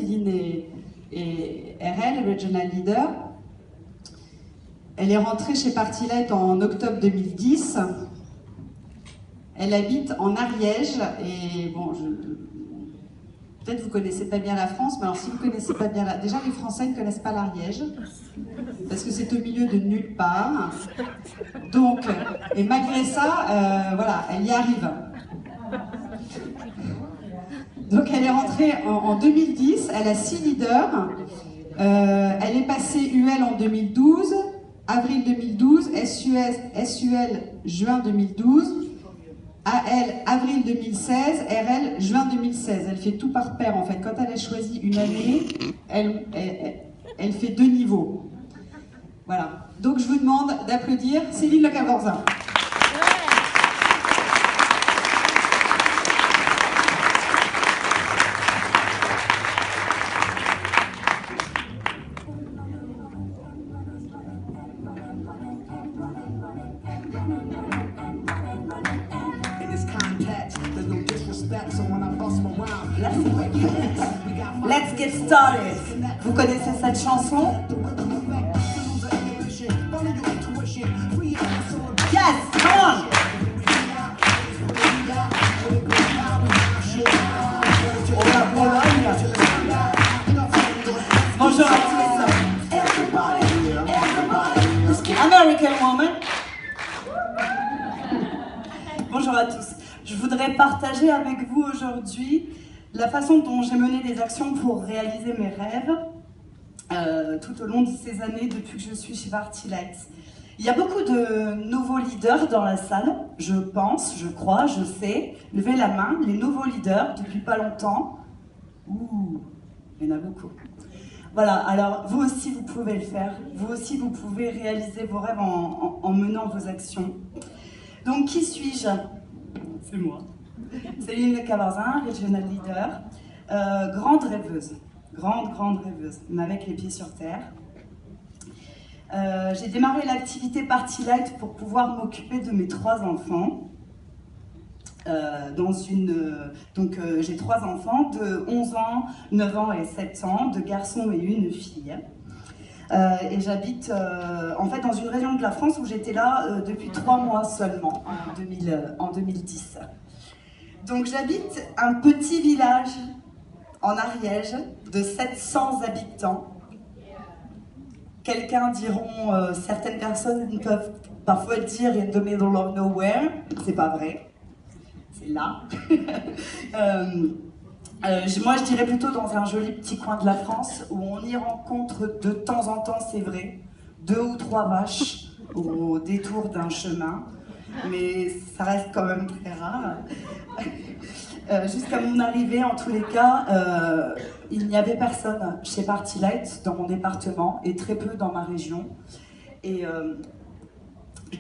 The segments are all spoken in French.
Céline est RL, Regional Leader. Elle est rentrée chez Party-Light en octobre 2010. Elle habite en Ariège et bon, peut-être vous connaissez pas bien la France, mais alors si vous connaissez pas bien déjà les Français ne connaissent pas l'Ariège parce que c'est au milieu de nulle part. Donc, et malgré ça, voilà, elle y arrive. Donc elle est rentrée en 2010, elle a 6 leaders. Elle est passée UL en 2012, avril 2012, SUL juin 2012. AL, avril 2016, RL, juin 2016. Elle fait tout par paire en fait. Quand elle a choisi une année, elle fait 2 niveaux. Voilà. Donc je vous demande d'applaudir Céline Le Cavorzin. Let's get started. Vous connaissez cette chanson? Yes, come on. Bonjour à tous. American Woman. Bonjour à tous. Je voudrais partager avec vous aujourd'hui la façon dont j'ai mené des actions pour réaliser mes rêves tout au long de ces années depuis que je suis chez Party-Light. Il y a beaucoup de nouveaux leaders dans la salle, je pense, je crois, je sais. Levez la main, les nouveaux leaders depuis pas longtemps. Ouh, il y en a beaucoup. Voilà, alors vous aussi vous pouvez le faire. Vous aussi vous pouvez réaliser vos rêves en menant vos actions. Donc qui suis-je? C'est moi. Céline Le Cavorzin, Regional Leader, grande rêveuse, grande rêveuse, mais avec les pieds sur terre. J'ai démarré l'activité Party-Light pour pouvoir m'occuper de mes 3 enfants. Donc j'ai 3 enfants de 11 ans, 9 ans et 7 ans, 2 garçons et 1 fille. Et j'habite en fait dans une région de la France où j'étais là depuis 3 mois seulement, en 2010. Donc j'habite un petit village en Ariège de 700 habitants. Quelqu'un diront, certaines personnes peuvent parfois dire in the middle of nowhere, c'est pas vrai, c'est là. Moi je dirais plutôt dans un joli petit coin de la France où on y rencontre de temps en temps, c'est vrai, 2 ou 3 vaches au détour d'un chemin. Mais ça reste quand même très rare. Jusqu'à mon arrivée, en tous les cas, il n'y avait personne chez Party-Light dans mon département et très peu dans ma région. Et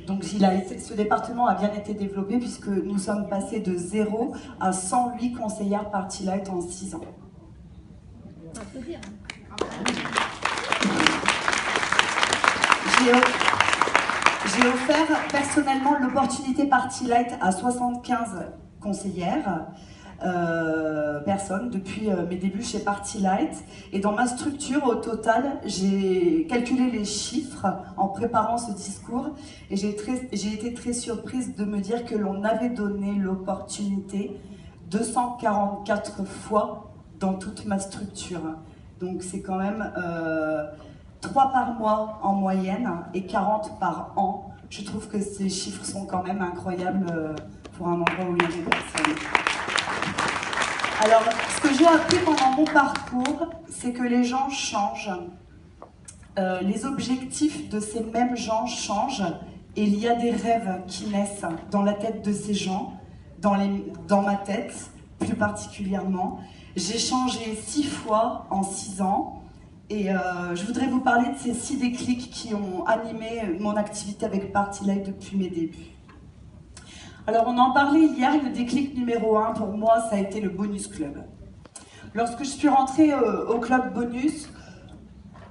donc ce département a bien été développé puisque nous sommes passés de 0 à 108 conseillères Party-Light en 6 ans. J'ai offert personnellement l'opportunité Party-Light à 75 conseillères, personnes depuis mes débuts chez Party-Light. Et dans ma structure, au total, j'ai calculé les chiffres en préparant ce discours et j'ai été très surprise de me dire que l'on avait donné l'opportunité 244 fois dans toute ma structure. Donc c'est quand même 3 par mois en moyenne et 40 par an. Je trouve que ces chiffres sont quand même incroyables pour un endroit où il y a des personnes. Alors, ce que j'ai appris pendant mon parcours, c'est que les gens changent. Les objectifs de ces mêmes gens changent et il y a des rêves qui naissent dans la tête de ces gens, dans ma tête plus particulièrement. J'ai changé 6 fois en 6 ans. Et je voudrais vous parler de ces 6 déclics qui ont animé mon activité avec Party-Light depuis mes débuts. Alors on en parlait hier, le déclic numéro 1 pour moi, ça a été le Bonus Club. Lorsque je suis rentrée au Club Bonus,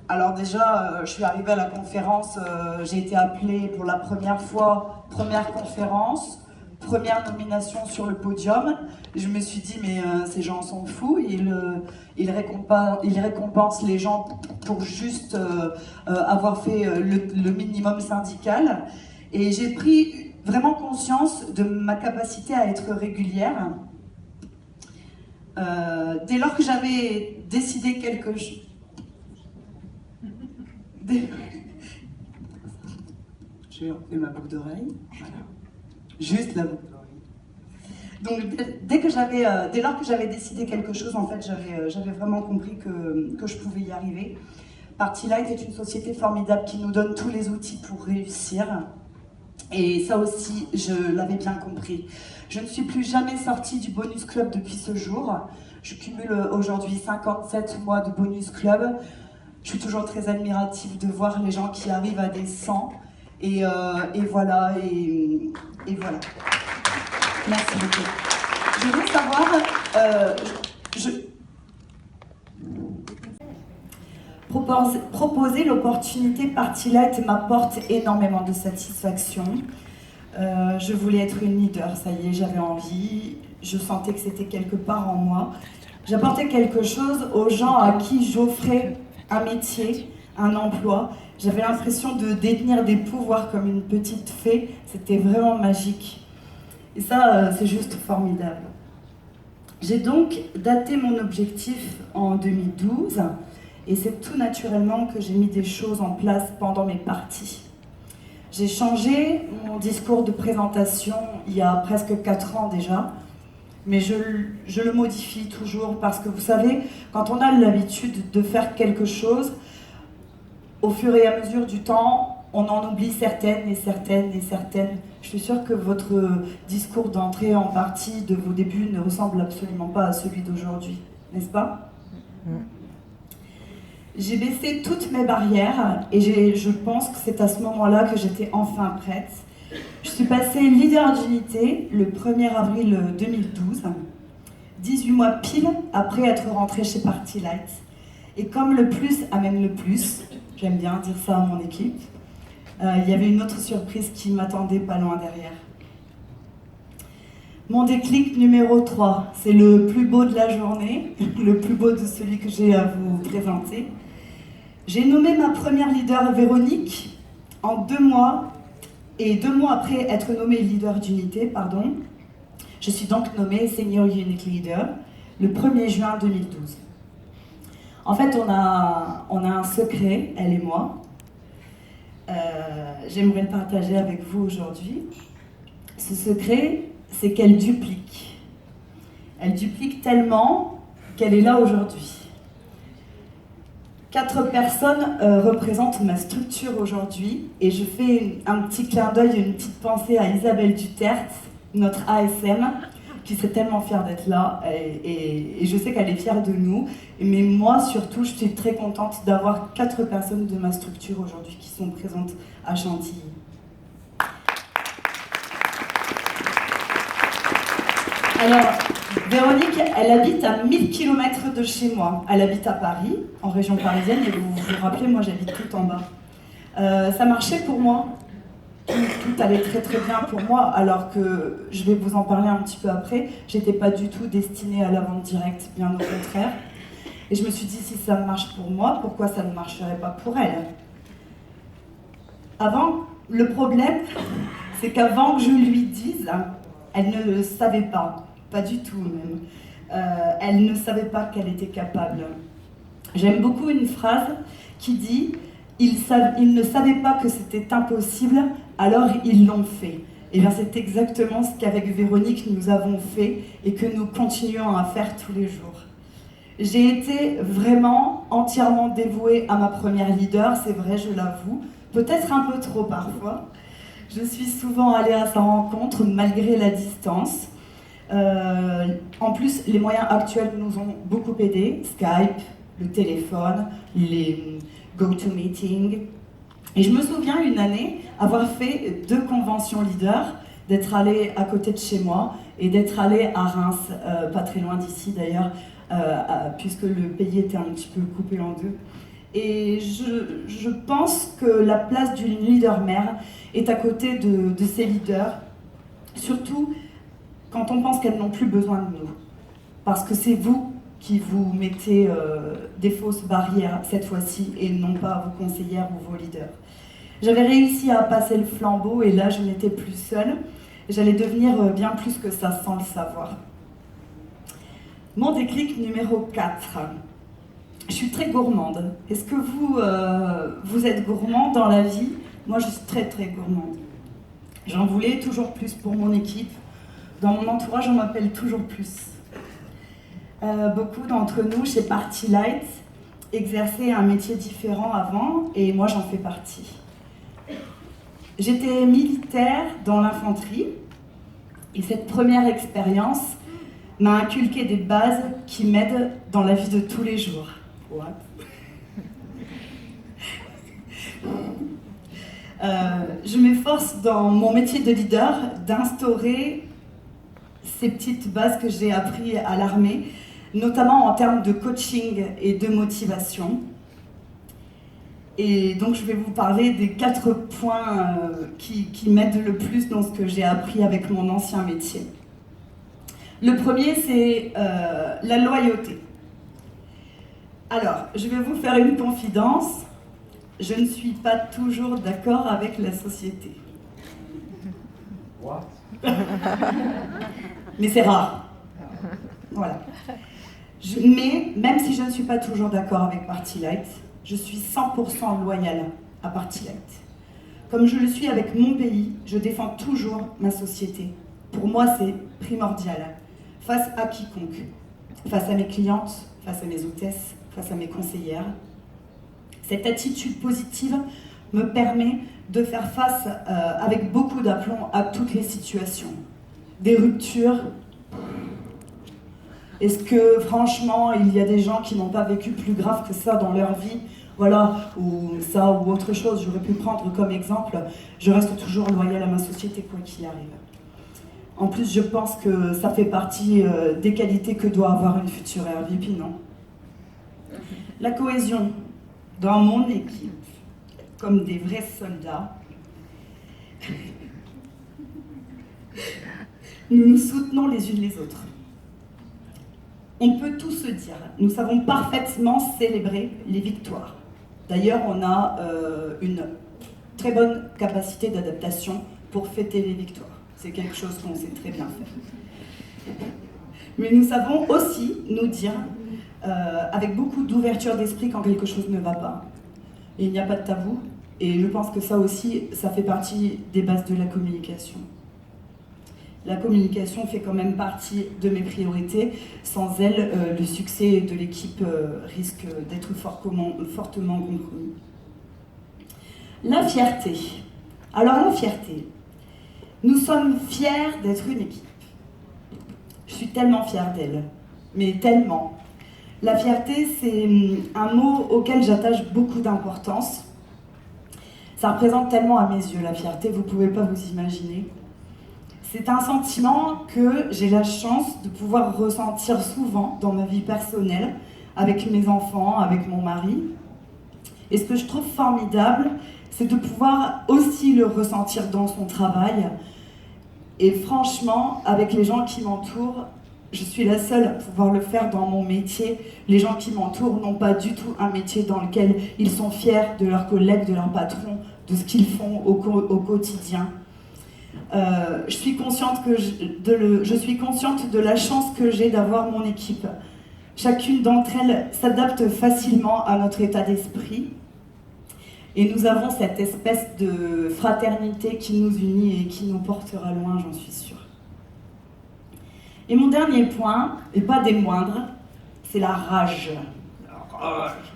alors déjà je suis arrivée à la conférence, j'ai été appelée pour la première fois, première conférence, première nomination sur le podium. Je me suis dit, mais ces gens s'en foutent, ils récompensent les gens pour juste avoir fait le minimum syndical. Et j'ai pris vraiment conscience de ma capacité à être régulière. Dès lors que j'avais décidé quelque chose... Je vais enlever ma boucle d'oreille. Voilà. Juste la boucle d'oreille. Donc, dès lors que j'avais décidé quelque chose, en fait, j'avais vraiment compris que je pouvais y arriver. Party Light est une société formidable qui nous donne tous les outils pour réussir. Et ça aussi, je l'avais bien compris. Je ne suis plus jamais sortie du Bonus Club depuis ce jour. Je cumule aujourd'hui 57 mois de Bonus Club. Je suis toujours très admirative de voir les gens qui arrivent à des 100. Et voilà, et voilà. Merci beaucoup. Je veux savoir, proposer l'opportunité Party Light m'apporte énormément de satisfaction. Je voulais être une leader, ça y est, j'avais envie, je sentais que c'était quelque part en moi. J'apportais quelque chose aux gens à qui j'offrais un métier, un emploi. J'avais l'impression de détenir des pouvoirs comme une petite fée, c'était vraiment magique. Et ça, c'est juste formidable. J'ai donc daté mon objectif en 2012, et c'est tout naturellement que j'ai mis des choses en place pendant mes parties. J'ai changé mon discours de présentation il y a presque 4 ans déjà, mais je le modifie toujours parce que vous savez, quand on a l'habitude de faire quelque chose, au fur et à mesure du temps, on en oublie certaines et certaines et certaines. Je suis sûre que votre discours d'entrée en partie de vos débuts ne ressemble absolument pas à celui d'aujourd'hui, n'est-ce pas ? J'ai baissé toutes mes barrières et je pense que c'est à ce moment-là que j'étais enfin prête. Je suis passée leader d'unité le 1er avril 2012, 18 mois pile après être rentrée chez Party Light. Et comme le plus amène le plus, j'aime bien dire ça à mon équipe, il y avait une autre surprise qui m'attendait pas loin derrière. Mon déclic numéro 3, c'est le plus beau de la journée, le plus beau de celui que j'ai à vous présenter. J'ai nommé ma première leader Véronique en 2 mois, et 2 mois après être nommée leader d'unité, je suis donc nommée Senior Unit Leader le 1er juin 2012. En fait, on a un secret, elle et moi. J'aimerais le partager avec vous aujourd'hui. Ce secret, c'est qu'elle duplique. Elle duplique tellement qu'elle est là aujourd'hui. 4 personnes représentent ma structure aujourd'hui et je fais un petit clin d'œil, une petite pensée à Isabelle Duterte, notre ASM, qui serait tellement fière d'être là et je sais qu'elle est fière de nous. Mais moi surtout, je suis très contente d'avoir 4 personnes de ma structure aujourd'hui qui sont présentes à Chantilly. Alors, Véronique, elle habite à 1000 km de chez moi. Elle habite à Paris, en région parisienne, et vous vous rappelez, moi j'habite tout en bas. Ça marchait pour moi. Tout allait très très bien pour moi, alors que, je vais vous en parler un petit peu après, j'étais pas du tout destinée à la vente directe, bien au contraire. Et je me suis dit, si ça marche pour moi, pourquoi ça ne marcherait pas pour elle ? Le problème, c'est qu'avant que je lui dise, elle ne le savait pas du tout même. Elle ne savait pas qu'elle était capable. J'aime beaucoup une phrase qui dit « Ils ne savaient pas que c'était impossible, alors ils l'ont fait ». Et bien c'est exactement ce qu'avec Véronique nous avons fait et que nous continuons à faire tous les jours. J'ai été vraiment entièrement dévouée à ma première leader, c'est vrai, je l'avoue, peut-être un peu trop parfois. Je suis souvent allée à sa rencontre malgré la distance. En plus, les moyens actuels nous ont beaucoup aidés, Skype, le téléphone, les GoToMeeting. Et je me souviens une année avoir fait 2 conventions leaders, d'être allée à côté de chez moi et d'être allée à Reims, pas très loin d'ici d'ailleurs, puisque le pays était un petit peu coupé en 2. Et je pense que la place d'une leader mère est à côté de ses leaders. Surtout quand on pense qu'elles n'ont plus besoin de nous. Parce que c'est vous qui vous mettez des fausses barrières cette fois-ci et non pas vos conseillères ou vos leaders. J'avais réussi à passer le flambeau et là je n'étais plus seule. J'allais devenir bien plus que ça sans le savoir. Mon déclic numéro 4. Je suis très gourmande. Est-ce que vous êtes gourmand dans la vie? Moi je suis très très gourmande. J'en voulais toujours plus pour mon équipe. Dans mon entourage on m'appelle toujours plus. Beaucoup d'entre nous chez Party Light exerçaient un métier différent avant et moi j'en fais partie. J'étais militaire dans l'infanterie et cette première expérience m'a inculqué des bases qui m'aident dans la vie de tous les jours. What? Je m'efforce dans mon métier de leader d'instaurer ces petites bases que j'ai apprises à l'armée, notamment en termes de coaching et de motivation. Et donc je vais vous parler des 4 points qui m'aident le plus dans ce que j'ai appris avec mon ancien métier. Le premier, c'est la loyauté. Alors, je vais vous faire une confidence. Je ne suis pas toujours d'accord avec la société. What? Mais c'est rare. Voilà. Mais même si je ne suis pas toujours d'accord avec Party Light, je suis 100% loyale à Party Light. Comme je le suis avec mon pays, je défends toujours ma société. Pour moi, c'est primordial. Face à quiconque. Face à mes clientes, face à mes hôtesses, face à mes conseillères. Cette attitude positive me permet de faire face avec beaucoup d'aplomb à toutes les situations. Des ruptures. Est-ce que franchement, il y a des gens qui n'ont pas vécu plus grave que ça dans leur vie? Voilà, ou ça ou autre chose, j'aurais pu prendre comme exemple. Je reste toujours loyale à ma société, quoi qu'il arrive. En plus, je pense que ça fait partie des qualités que doit avoir une future RVP, non? La cohésion dans mon équipe, comme des vrais soldats, nous nous soutenons les unes les autres. On peut tout se dire, nous savons parfaitement célébrer les victoires. D'ailleurs, on a une très bonne capacité d'adaptation pour fêter les victoires. C'est quelque chose qu'on sait très bien faire. Mais nous savons aussi nous dire, avec beaucoup d'ouverture d'esprit, quand quelque chose ne va pas. Et il n'y a pas de tabou. Et je pense que ça aussi, ça fait partie des bases de la communication. La communication fait quand même partie de mes priorités. Sans elle, le succès de l'équipe risque d'être fortement compromis. La fierté. Alors la fierté. Nous sommes fiers d'être une équipe. Je suis tellement fière d'elle. Mais tellement. La fierté, c'est un mot auquel j'attache beaucoup d'importance. Ça représente tellement à mes yeux la fierté, vous ne pouvez pas vous imaginer. C'est un sentiment que j'ai la chance de pouvoir ressentir souvent dans ma vie personnelle, avec mes enfants, avec mon mari. Et ce que je trouve formidable, c'est de pouvoir aussi le ressentir dans son travail. Et franchement, avec les gens qui m'entourent, je suis la seule à pouvoir le faire dans mon métier. Les gens qui m'entourent n'ont pas du tout un métier dans lequel ils sont fiers de leurs collègues, de leurs patrons, de ce qu'ils font au quotidien. Je suis consciente de la chance que j'ai d'avoir mon équipe. Chacune d'entre elles s'adapte facilement à notre état d'esprit. Et nous avons cette espèce de fraternité qui nous unit et qui nous portera loin, j'en suis sûre. Et mon dernier point, et pas des moindres, c'est la rage. La rage.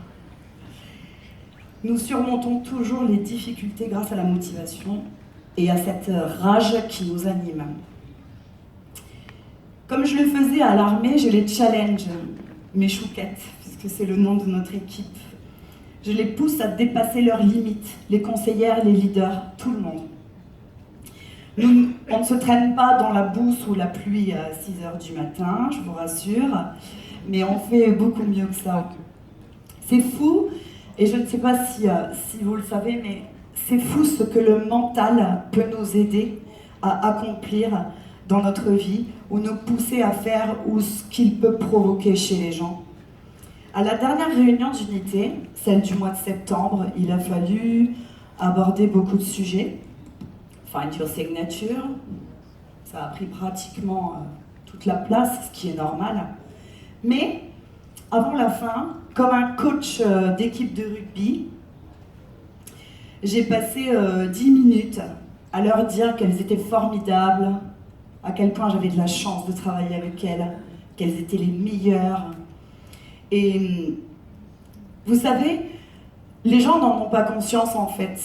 Nous surmontons toujours les difficultés grâce à la motivation et à cette rage qui nous anime. Comme je le faisais à l'armée, je les challenge, mes chouquettes, puisque c'est le nom de notre équipe. Je les pousse à dépasser leurs limites, les conseillères, les leaders, tout le monde. On ne se traîne pas dans la boue sous la pluie à 6h du matin, je vous rassure, mais on fait beaucoup mieux que ça. C'est fou, et je ne sais pas si vous le savez, mais c'est fou ce que le mental peut nous aider à accomplir dans notre vie ou nous pousser à faire ou ce qu'il peut provoquer chez les gens. À la dernière réunion d'unité, celle du mois de septembre, il a fallu aborder beaucoup de sujets. Find your signature, ça a pris pratiquement toute la place, ce qui est normal. Mais avant la fin, comme un coach d'équipe de rugby, j'ai passé 10 minutes à leur dire qu'elles étaient formidables, à quel point j'avais de la chance de travailler avec elles, qu'elles étaient les meilleures. Et vous savez, les gens n'en ont pas conscience en fait.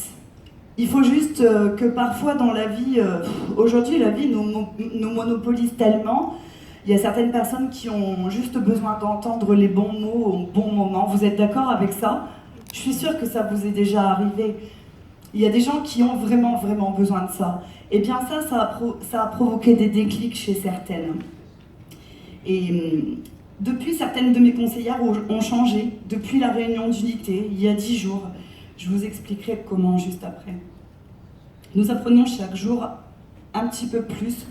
Il faut juste que parfois dans la vie, aujourd'hui la vie nous monopolise tellement. Il y a certaines personnes qui ont juste besoin d'entendre les bons mots au bon moment. Vous êtes d'accord avec ça? Je suis sûre que ça vous est déjà arrivé. Il y a des gens qui ont vraiment, vraiment besoin de ça. Et bien ça a provoqué des déclics chez certaines. Et depuis, certaines de mes conseillères ont changé. Depuis la réunion d'unité, il y a 10 jours. Je vous expliquerai comment juste après. Nous apprenons chaque jour un petit peu plus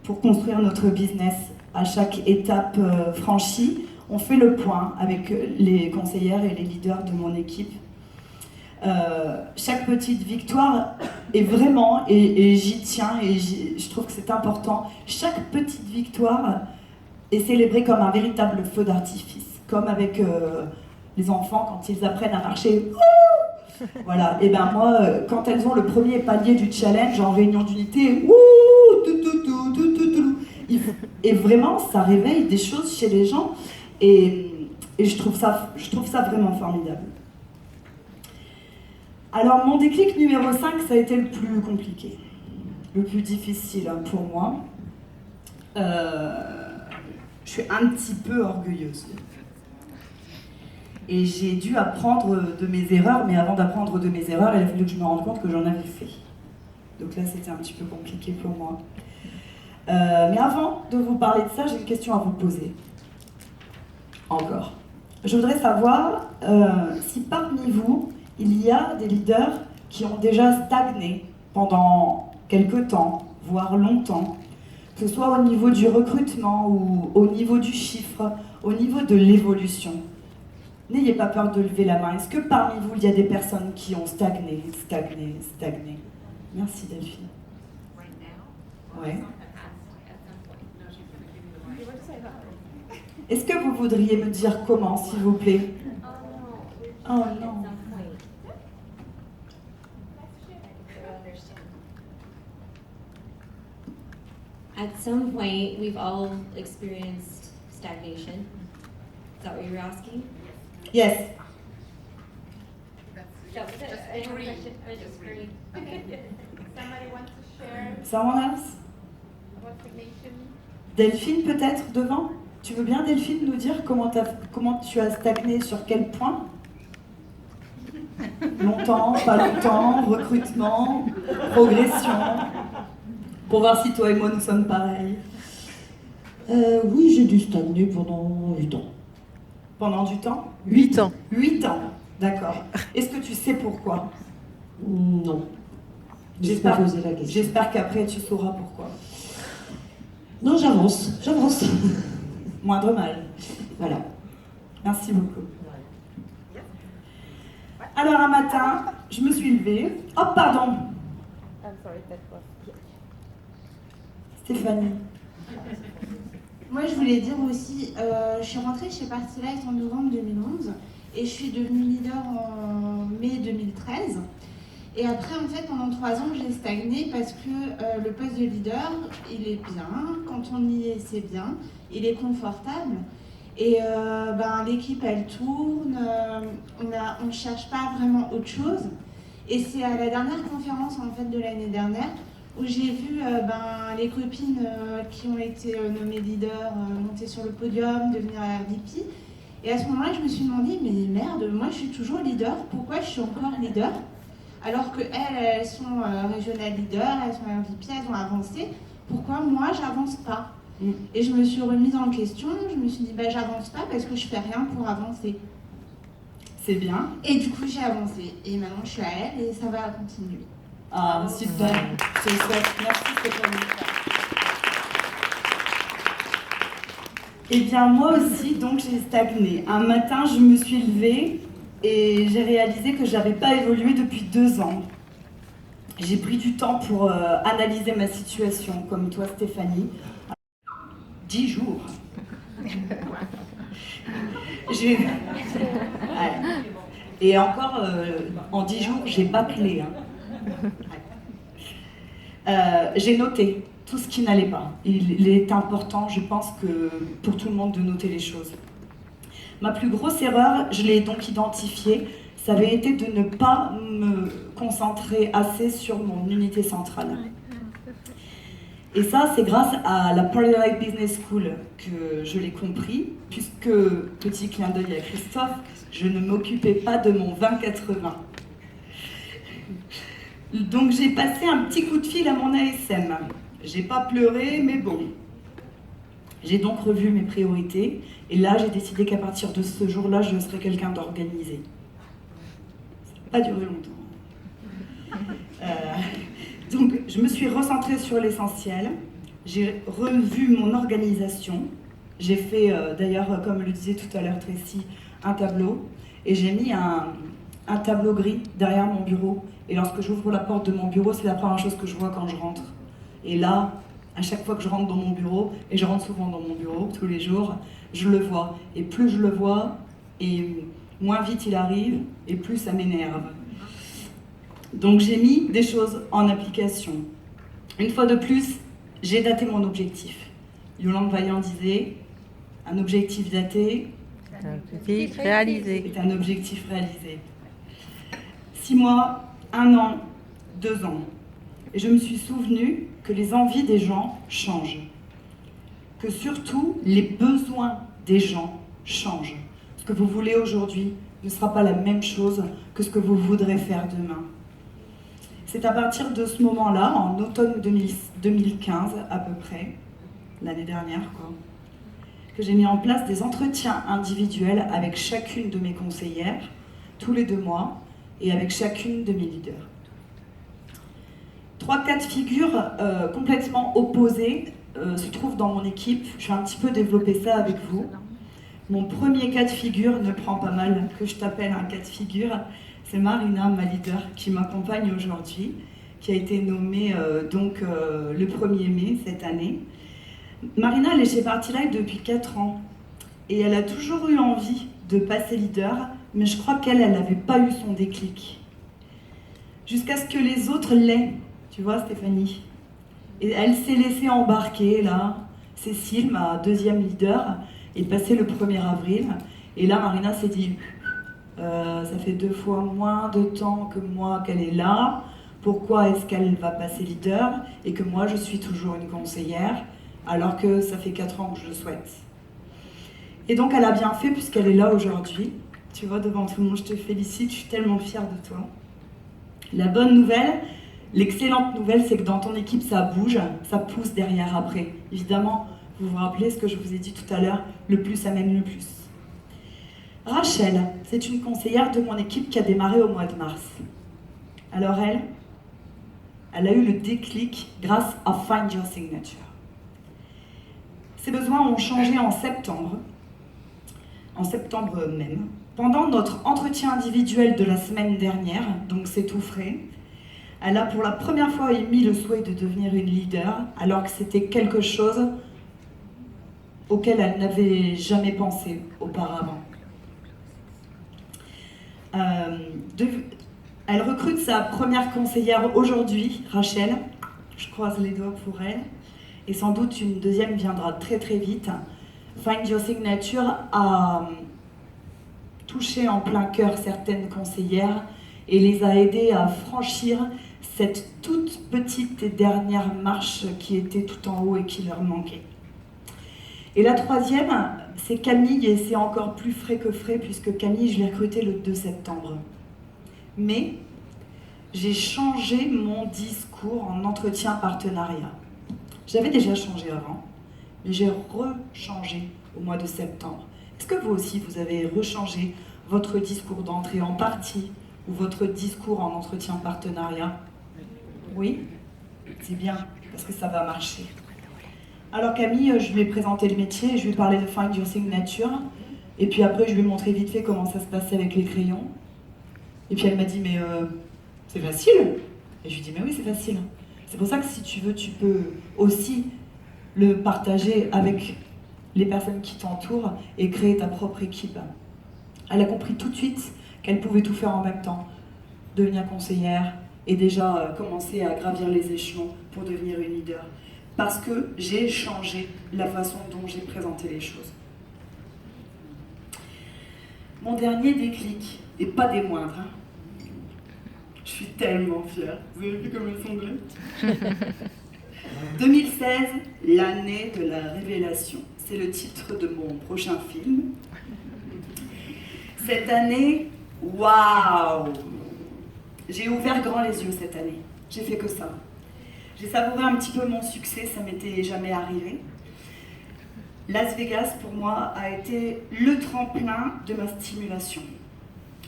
pour construire notre business. À chaque étape franchie, on fait le point avec les conseillères et les leaders de mon équipe. Chaque petite victoire est vraiment, et j'y tiens, et je trouve que c'est important, chaque petite victoire est célébrée comme un véritable feu d'artifice, comme avec les enfants quand ils apprennent à marcher. Voilà, et ben moi, quand elles ont le premier palier du challenge en réunion d'unité, et vraiment, ça réveille des choses chez les gens, et je trouve ça vraiment formidable. Alors, mon déclic numéro 5, ça a été le plus compliqué, le plus difficile pour moi. Je suis un petit peu orgueilleuse. Et j'ai dû apprendre de mes erreurs, mais avant d'apprendre de mes erreurs, il a fallu que je me rende compte que j'en avais fait. Donc là, c'était un petit peu compliqué pour moi. Mais avant de vous parler de ça, j'ai une question à vous poser. Encore. Je voudrais savoir si parmi vous, il y a des leaders qui ont déjà stagné pendant quelques temps, voire longtemps, que ce soit au niveau du recrutement ou au niveau du chiffre, au niveau de l'évolution. N'ayez pas peur de lever la main. Est-ce que parmi vous, il y a des personnes qui ont stagné? Merci Delphine. Ouais. Est-ce que vous voudriez me dire comment, s'il vous plaît? Oh non. At some point, we've all experienced stagnation. Is that what you were asking? Yes. That was it. I have a question. I just agree. Somebody wants to share Someone else? what stagnation? Delphine peut-être devant? Tu veux bien Delphine nous dire comment tu as stagné sur quel point? Longtemps, pas longtemps, recrutement, progression. Pour voir si toi et moi nous sommes pareils. Oui, j'ai dû stagner pendant 8 ans. Pendant du temps? 8 ans. 8 ans, d'accord. Est-ce que tu sais pourquoi? Non. J'ai pas posé la question. J'espère qu'après tu sauras pourquoi. Non, j'avance. Moindre mal. Voilà. Merci beaucoup. Alors un matin, je me suis levée. Oh pardon, I'm sorry, that was... Stéphanie. Moi, je voulais dire aussi, je suis rentrée chez Party Light en novembre 2011 et je suis devenue leader en mai 2013. Et après, en fait, pendant 3 ans, j'ai stagné parce que le poste de leader, il est bien. Quand on y est, c'est bien. Il est confortable. Et l'équipe, elle tourne. On ne cherche pas vraiment autre chose. Et c'est à la dernière conférence, en fait, de l'année dernière, où j'ai vu les copines qui ont été nommées leaders monter sur le podium, devenir VP. Et à ce moment-là, je me suis demandé, mais merde, moi je suis toujours leader, pourquoi je suis encore leader? Alors qu'elles sont régional leader, elles sont VP, elles ont avancé, pourquoi moi j'avance pas? Et je me suis remise en question, je me suis dit, j'avance pas parce que je fais rien pour avancer. C'est bien. Et du coup j'ai avancé, et maintenant je suis à elle et ça va continuer. Ah, super. Je te le souhaite. Merci Stéphanie. Eh bien, moi aussi, donc, j'ai stagné. Un matin, je me suis levée et j'ai réalisé que j'avais pas évolué depuis 2 ans. J'ai pris du temps pour analyser ma situation, comme toi, Stéphanie. 10 jours. J'ai... Ouais. Et encore, en 10 jours, j'ai bâclé. J'ai noté tout ce qui n'allait pas. Il est important, je pense, que pour tout le monde de noter les choses. Ma plus grosse erreur, je l'ai donc identifiée, ça avait été de ne pas me concentrer assez sur mon unité centrale. Et ça, c'est grâce à la Party Life Business School que je l'ai compris, puisque, petit clin d'œil à Christophe, je ne m'occupais pas de mon 20-80. Donc j'ai passé un petit coup de fil à mon ASM. J'ai pas pleuré, mais bon. J'ai donc revu mes priorités, et là j'ai décidé qu'à partir de ce jour-là, je serais quelqu'un d'organisé. Ça n'a pas duré longtemps. Donc je me suis recentrée sur l'essentiel, j'ai revu mon organisation, j'ai fait d'ailleurs, comme le disait tout à l'heure Tracy, un tableau, et j'ai mis un tableau gris derrière mon bureau, et lorsque j'ouvre la porte de mon bureau, c'est la première chose que je vois quand je rentre. Et là, à chaque fois que je rentre dans mon bureau, et je rentre souvent dans mon bureau tous les jours, je le vois, et plus je le vois, et moins vite il arrive, et plus ça m'énerve. Donc j'ai mis des choses en application. Une fois de plus, j'ai daté mon objectif. Yolande Vaillant disait, un objectif daté est un objectif réalisé. 6 mois, 1 an, 2 ans. Et je me suis souvenue que les envies des gens changent. Que surtout, les besoins des gens changent. Ce que vous voulez aujourd'hui ne sera pas la même chose que ce que vous voudrez faire demain. C'est à partir de ce moment-là, en automne 2015 à peu près, l'année dernière quoi, que j'ai mis en place des entretiens individuels avec chacune de mes conseillères, tous les 2 mois, et avec chacune de mes leaders. 3 cas de figure complètement opposés se trouvent dans mon équipe. Je vais un petit peu développer ça avec vous. Mon premier cas de figure, ne prends pas mal que je t'appelle un cas de figure, c'est Marina, ma leader, qui m'accompagne aujourd'hui, qui a été nommée le 1er mai cette année. Marina, elle est chez Party Life depuis 4 ans et elle a toujours eu envie de passer leader, mais je crois qu'elle n'avait pas eu son déclic. Jusqu'à ce que les autres l'aient, tu vois Stéphanie. Et elle s'est laissée embarquer là. Cécile, ma 2e leader, est passée le 1er avril. Et là, Marina s'est dit, ça fait 2 fois moins de temps que moi qu'elle est là. Pourquoi est-ce qu'elle va passer leader et que moi je suis toujours une conseillère alors que ça fait 4 ans que je le souhaite. Et donc elle a bien fait puisqu'elle est là aujourd'hui. Tu vois, devant tout le monde, je te félicite, je suis tellement fière de toi. La bonne nouvelle, l'excellente nouvelle, c'est que dans ton équipe, ça bouge, ça pousse derrière après. Évidemment, vous vous rappelez ce que je vous ai dit tout à l'heure, le plus amène le plus. Rachel, c'est une conseillère de mon équipe qui a démarré au mois de mars. Alors elle a eu le déclic grâce à Find Your Signature. Ses besoins ont changé en septembre même. Pendant notre entretien individuel de la semaine dernière, donc c'est tout frais, elle a pour la première fois émis le souhait de devenir une leader, alors que c'était quelque chose auquel elle n'avait jamais pensé auparavant. Elle recrute sa première conseillère aujourd'hui, Rachel. Je croise les doigts pour elle. Et sans doute une deuxième viendra très très vite. Find Your Signature a touché en plein cœur certaines conseillères et les a aidées à franchir cette toute petite et dernière marche qui était tout en haut et qui leur manquait. Et la troisième, c'est Camille, et c'est encore plus frais que frais puisque Camille, je l'ai recrutée le 2 septembre. Mais j'ai changé mon discours en entretien partenariat. J'avais déjà changé avant, mais j'ai rechangé au mois de septembre. Est-ce que vous aussi, vous avez rechangé votre discours d'entrée en partie ou votre discours en entretien partenariat? Oui, c'est bien, parce que ça va marcher. Alors Camille, je lui ai présenté le métier, je lui ai parlé de Find Your Signature, et puis après je lui ai montré vite fait comment ça se passait avec les crayons. Et puis elle m'a dit, mais c'est facile. Et je lui ai dit, mais oui, c'est facile. C'est pour ça que si tu veux, tu peux aussi le partager avec les personnes qui t'entourent et créer ta propre équipe. Elle a compris tout de suite qu'elle pouvait tout faire en même temps. Devenir conseillère et déjà commencer à gravir les échelons pour devenir une leader. Parce que j'ai changé la façon dont j'ai présenté les choses. Mon dernier déclic, et pas des moindres, hein. Je suis tellement fière. Vous avez vu comme elles sont bleues 2016, l'année de la révélation. C'est le titre de mon prochain film. Cette année, waouh! J'ai ouvert grand les yeux cette année. J'ai fait que ça. J'ai savouré un petit peu mon succès, ça m'était jamais arrivé. Las Vegas, pour moi, a été le tremplin de ma stimulation.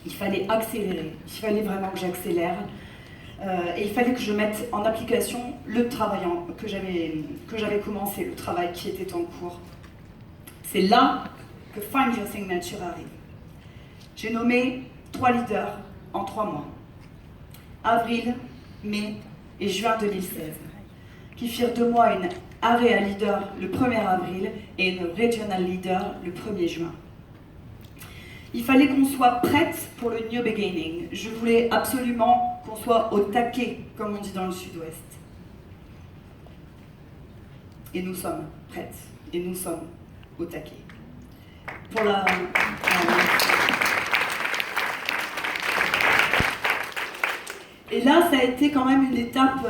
Il fallait accélérer, il fallait vraiment que j'accélère. Et il fallait que je mette en application le travail que j'avais commencé, le travail qui était en cours. C'est là que Find Your Signature arrive. J'ai nommé 3 leaders en 3 mois. Avril, mai et juin 2016, qui firent de moi une area leader le 1er avril et une regional leader le 1er juin. Il fallait qu'on soit prête pour le new beginning. Je voulais absolument qu'on soit au taquet, comme on dit dans le sud-ouest. Et nous sommes prêtes, et nous sommes au taquet. Pour la... Et là, ça a été quand même une étape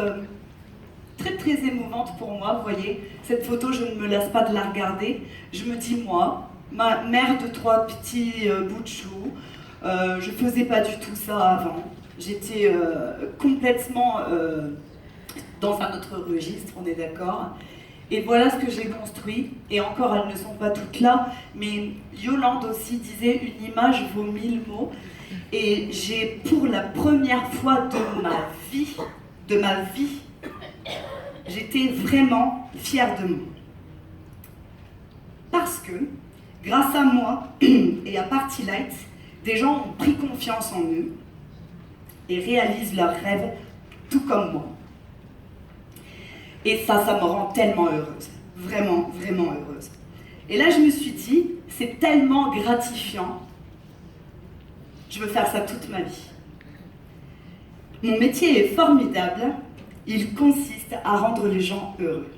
très très émouvante pour moi, vous voyez. Cette photo, je ne me lasse pas de la regarder. Je me dis, moi, ma mère de 3 petits bouts de chou, je faisais pas du tout ça avant. J'étais complètement dans un autre registre, on est d'accord. Et voilà ce que j'ai construit. Et encore, elles ne sont pas toutes là, mais Yolande aussi disait, une image vaut 1000 mots. Et j'ai, pour la première fois de ma vie, j'étais vraiment fière de moi. Parce que, grâce à moi et à Party Light, des gens ont pris confiance en eux et réalisent leurs rêves tout comme moi. Et ça me rend tellement heureuse. Vraiment, vraiment heureuse. Et là, je me suis dit, c'est tellement gratifiant. Je veux faire ça toute ma vie. Mon métier est formidable. Il consiste à rendre les gens heureux.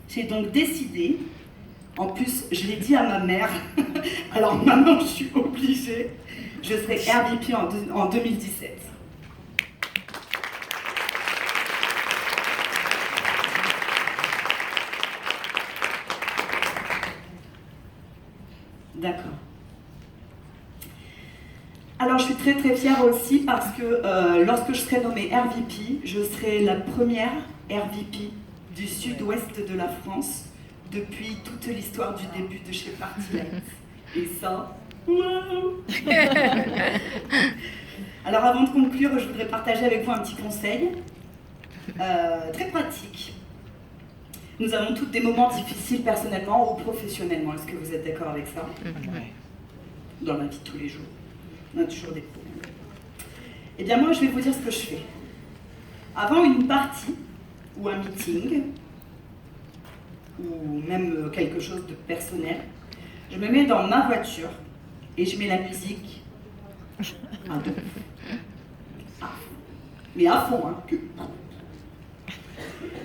J'ai donc décidé, en plus je l'ai dit à ma mère, alors maintenant je suis obligée, je serai RVP en 2017. D'accord. Alors je suis très très fière aussi parce que lorsque je serai nommée RVP, je serai la première RVP du sud-ouest de la France depuis toute l'histoire du début de chez Party Light. Et ça, wow. Alors avant de conclure, je voudrais partager avec vous un petit conseil très pratique. Nous avons toutes des moments difficiles personnellement ou professionnellement. Est-ce que vous êtes d'accord avec ça? Dans la vie de tous les jours. On a toujours des problèmes. Eh bien moi, je vais vous dire ce que je fais. Avant une partie, ou un meeting, ou même quelque chose de personnel, je me mets dans ma voiture et je mets la musique à deux. Mais à fond, hein.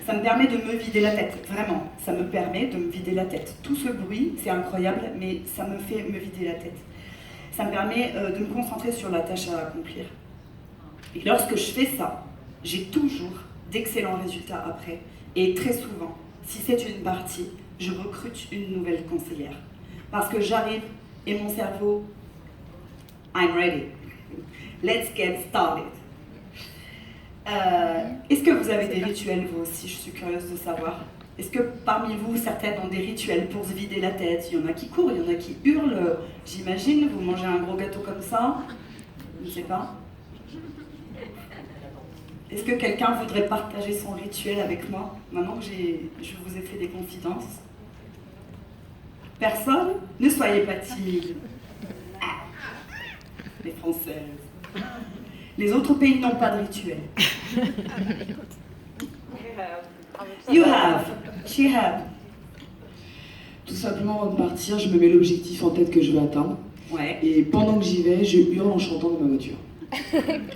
Ça me permet de me vider la tête, vraiment. Ça me permet de me vider la tête. Tout ce bruit, c'est incroyable, mais ça me fait me vider la tête. Ça me permet de me concentrer sur la tâche à accomplir. Et lorsque je fais ça, j'ai toujours d'excellents résultats après. Et très souvent, si c'est une partie, je recrute une nouvelle conseillère. Parce que j'arrive et mon cerveau, I'm ready. Let's get started. Est-ce que vous avez des rituels, vous aussi? Je suis curieuse de savoir. Est-ce que parmi vous, certaines ont des rituels pour se vider la tête? Il y en a qui courent, il y en a qui hurlent, j'imagine. Vous mangez un gros gâteau comme ça? Je ne sais pas. Est-ce que quelqu'un voudrait partager son rituel avec moi, maintenant que je vous ai fait des confidences? Personne? Ne soyez pas timide. Ah, les Françaises. Les autres pays n'ont pas de rituel. You have. She have. Tout simplement, avant de partir, je me mets l'objectif en tête que je veux atteindre. Ouais. Et pendant que j'y vais, je hurle en chantant dans ma voiture.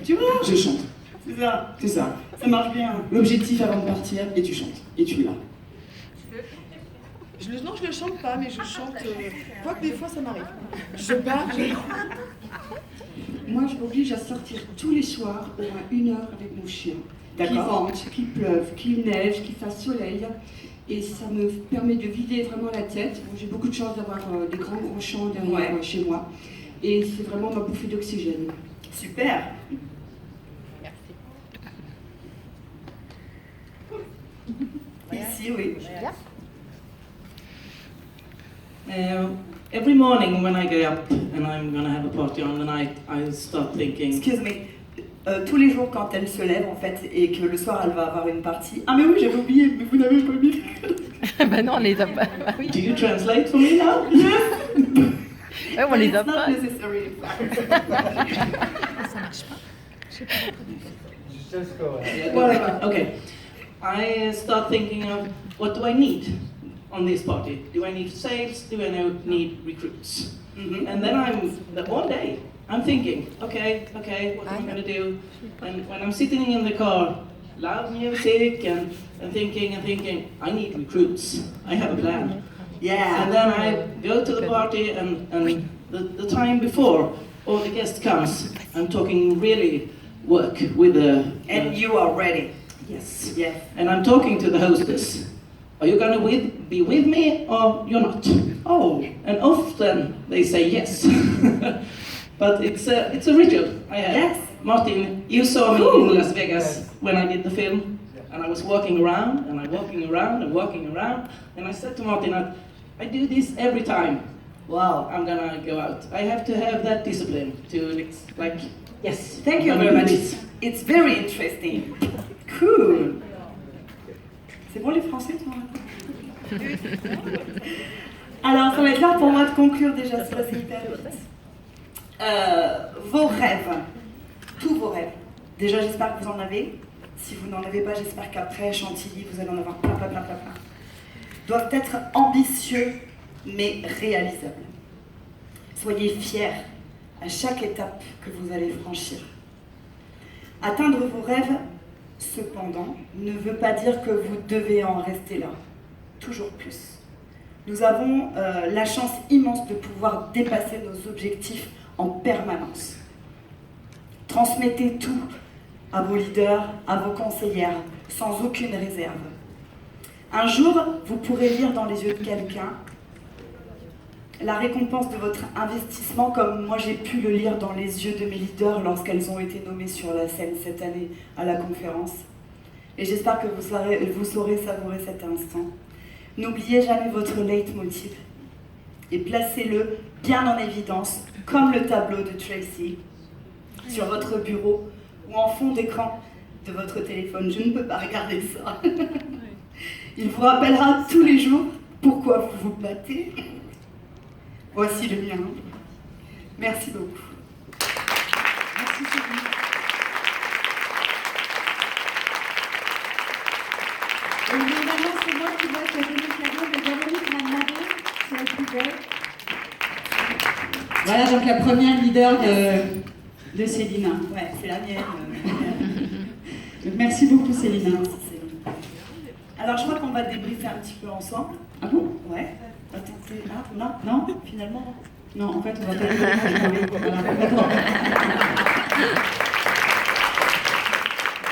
Tu vois? Je chante. C'est ça. C'est ça. Ça marche bien. L'objectif avant de partir, et tu chantes. Et tu es là. Non, je ne chante pas, mais je chante. Quoique des fois, ça m'arrive. Je pars, Moi, je m'oblige à sortir tous les soirs au moins 1 heure avec mon chien. Qu'il D'accord. vente, qu'il pleuve, qu'il neige, qu'il fasse soleil. Et ça me permet de vider vraiment la tête. Bon, j'ai beaucoup de chance d'avoir des grands champs derrière chez moi. Et c'est vraiment ma bouffée d'oxygène. Super. Ici, oui. Every morning when I get up and I'm gonna have a party on the night, I start thinking, Excuse me. Tous les jours quand elle se lève en fait et que le soir elle va avoir une partie. Ah mais oui j'avais oublié, mais vous n'avez pas mis. Bah non, on les a pas. Bah oui. do you translate for me now? Ouais, on les a It's not pas. necessary, in fact. Whatever. Okay. I start thinking of what do I need on this party? Do I need sales? Do I need recruits? Mhm. And then one day, I'm thinking, okay, what am I gonna do? And when I'm sitting in the car, loud music and thinking, I need recruits. I have a plan. Yeah. And then I go to the party and the time before all the guests comes, I'm talking really work with the... And you are ready. Yes. Yes. And I'm talking to the hostess. Are you gonna be with me or you're not? Oh, and often they say yes. But it's a ritual I have. Yes. Martin, you saw me in Las Vegas when I did the film, and I was walking around, and and I said to Martin, I do this every time. Wow, I'm gonna go out. I have to have that discipline to like, yes. Thank you I'm very gonna much. do this. It's very interesting. Cool. C'est bon les Français, toi? Alors, ça va être l'heure pour moi de conclure déjà, ça c'est hyper vite. Vos rêves, tous vos rêves. Déjà, j'espère que vous en avez. Si vous n'en avez pas, j'espère qu'après Chantilly, vous allez en avoir plein. Doivent être ambitieux, mais réalisables. Soyez fiers à chaque étape que vous allez franchir. Atteindre vos rêves, cependant, ne veut pas dire que vous devez en rester là. Toujours plus. Nous avons la chance immense de pouvoir dépasser nos objectifs en permanence. Transmettez tout à vos leaders, à vos conseillères, sans aucune réserve. Un jour, vous pourrez lire dans les yeux de quelqu'un la récompense de votre investissement, comme moi j'ai pu le lire dans les yeux de mes leaders lorsqu'elles ont été nommées sur la scène cette année à la conférence. Et j'espère que vous saurez savourer cet instant. N'oubliez jamais votre leitmotiv et placez-le bien en évidence, comme le tableau de Tracy, sur votre bureau ou en fond d'écran de votre téléphone. Je ne peux pas regarder ça. Il vous rappellera tous les jours pourquoi vous vous battez. Voici le mien. Merci beaucoup. Merci Sylvie. Et maintenant, c'est moi qui vais te donner le cadeau de Véronique m'a demandé si elle pouvait. Voilà donc la première leader de Célina. Ouais, c'est la mienne. Donc, merci beaucoup Célina. Merci, Céline. Alors je crois qu'on va débriefer un petit peu ensemble. Ah bon? Ouais. Attendez, non, Non? finalement. Non, en fait, on va pas. Voilà, d'accord.